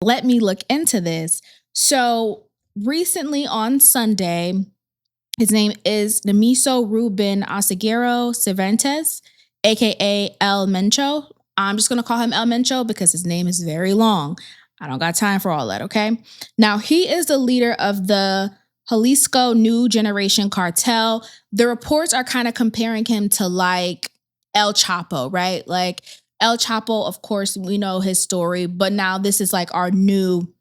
let me look into this. So recently on Sunday, his name is Nemiso Ruben Oseguero Cervantes, aka El Mencho. I'm just gonna call him El Mencho because his name is very long. I don't got time for all that, okay? Now, he is the leader of the Jalisco New Generation Cartel. The reports are kind of comparing him to like El Chapo, right? Like El Chapo, of course, we know his story, but now this is like our new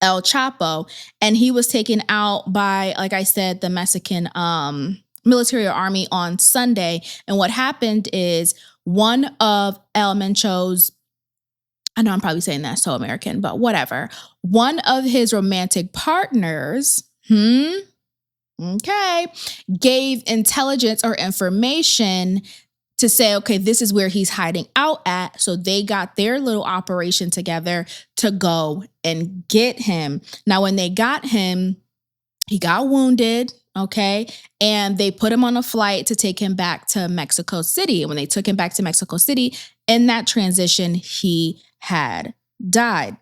El Chapo, and he was taken out by, like I said, the Mexican military or army on Sunday. And what happened is one of El Mencho's, I know I'm probably saying that so American, but whatever. One of his romantic partners, okay, gave intelligence or information to say, okay, this is where he's hiding out at. So they got their little operation together to go and get him. Now, when they got him, he got wounded, okay? And they put him on a flight to take him back to Mexico City. And when they took him back to Mexico City, in that transition, he had died.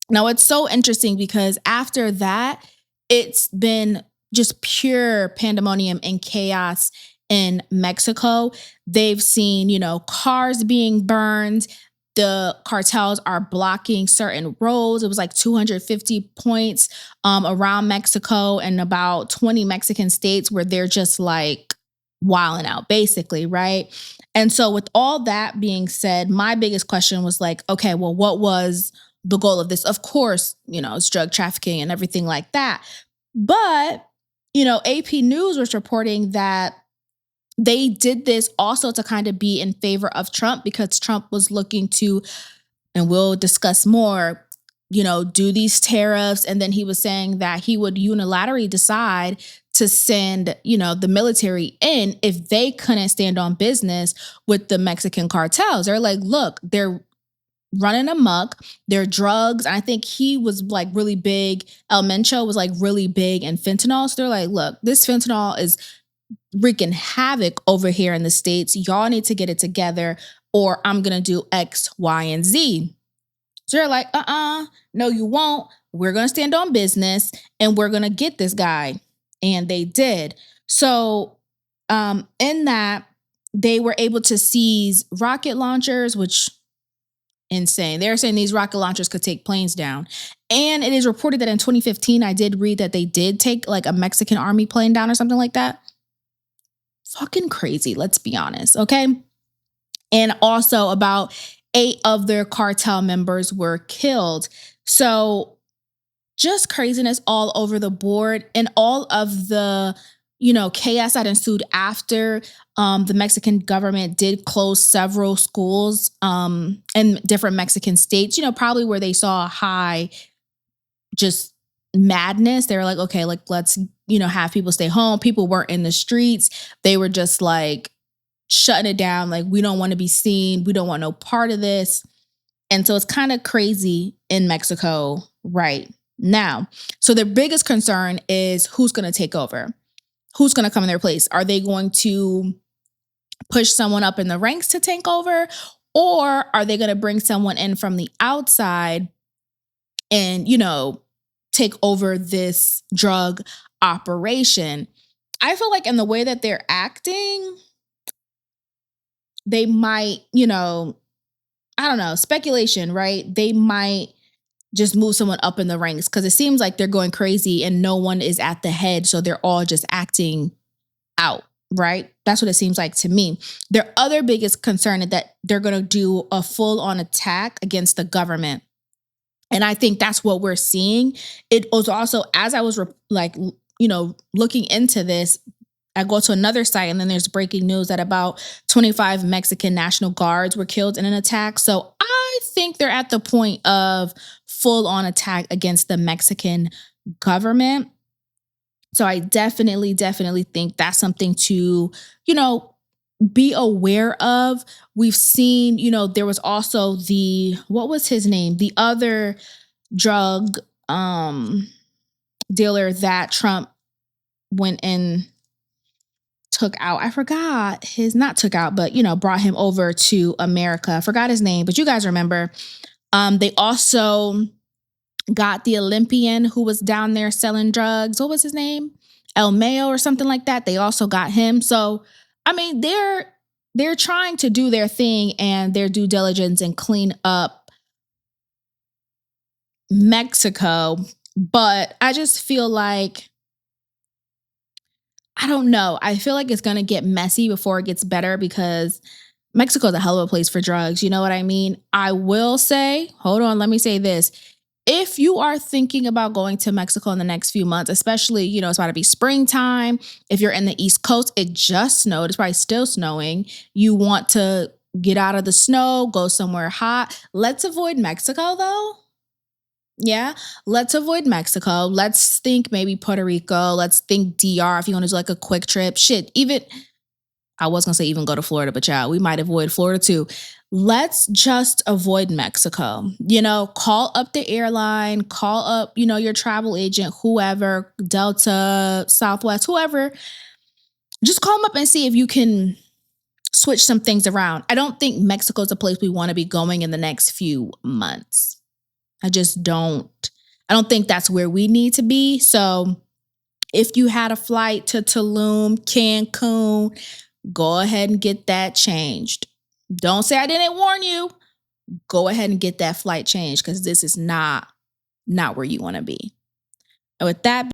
Now, it's so interesting because after that, it's been just pure pandemonium and chaos in Mexico. They've seen, cars being burned. The cartels are blocking certain roads. It was like 250 points around Mexico and about 20 Mexican states where they're just like wilding out, basically, right? And so with all that being said, my biggest question was like, okay, well, what was the goal of this? Of course, it's drug trafficking and everything like that. But, AP News was reporting that they did this also to kind of be in favor of Trump because Trump was looking to, and we'll discuss more, do these tariffs. And then he was saying that he would unilaterally decide to send, the military in if they couldn't stand on business with the Mexican cartels. They're like, look, they're running amok. They're drugs. And I think he was like really big. El Mencho was like really big in fentanyl. So they're like, look, this fentanyl is wreaking havoc over here in the States. Y'all need to get it together or I'm going to do X, Y, and Z. So they're like, no, you won't. We're going to stand on business and we're going to get this guy. And they did. So in that, they were able to seize rocket launchers, which insane. They're saying these rocket launchers could take planes down. And it is reported that in 2015, I did read that they did take like a Mexican army plane down or something like that. Fucking crazy, let's be honest, okay? And also about 8 of their cartel members were killed. So just craziness all over the board and all of the, chaos that ensued after the Mexican government did close several schools in different Mexican states, probably where they saw a high just madness. They were like, okay, like let's, have people stay home. People weren't in the streets. They were just like shutting it down. Like, we don't want to be seen. We don't want no part of this. And so it's kind of crazy in Mexico right now. So their biggest concern is who's going to take over? Who's going to come in their place? Are they going to push someone up in the ranks to take over? Or are they going to bring someone in from the outside and, take over this drug operation? I feel like in the way that they're acting, they might, I don't know, speculation, right? They might just move someone up in the ranks because it seems like they're going crazy and no one is at the head. So they're all just acting out, right? That's what it seems like to me. Their other biggest concern is that they're going to do a full-on attack against the government. And I think that's what we're seeing. It was also, as I was looking into this, I go to another site and then there's breaking news that about 25 Mexican National Guards were killed in an attack. So I think they're at the point of full-on attack against the Mexican government. So I definitely think that's something to, be aware of. We've seen, there was also what was his name? The other drug dealer that Trump went and took out. I forgot not took out, but, brought him over to America. I forgot his name, but you guys remember. They also got the Olympian who was down there selling drugs. What was his name? El Mayo or something like that. They also got him. So, I mean, they're trying to do their thing and their due diligence and clean up Mexico. But I just feel like, I don't know. I feel like it's going to get messy before it gets better because Mexico's a hell of a place for drugs. You know what I mean? I will say, hold on, let me say this. If you are thinking about going to Mexico in the next few months, especially, it's about to be springtime. If you're in the East Coast, it just snowed. It's probably still snowing. You want to get out of the snow, go somewhere hot. Let's avoid Mexico though. Yeah, let's avoid Mexico. Let's think maybe Puerto Rico. Let's think DR if you want to do like a quick trip. Shit, even I was gonna say even go to Florida, but yeah, we might avoid Florida too. Let's just avoid Mexico. Call up the airline, call up, your travel agent, whoever, Delta, Southwest, whoever. Just call them up and see if you can switch some things around. I don't think Mexico's a place we want to be going in the next few months. I just don't. I don't think that's where we need to be. So if you had a flight to Tulum, Cancun, go ahead and get that changed. Don't say I didn't warn you. Go ahead and get that flight changed because this is not where you want to be. And with that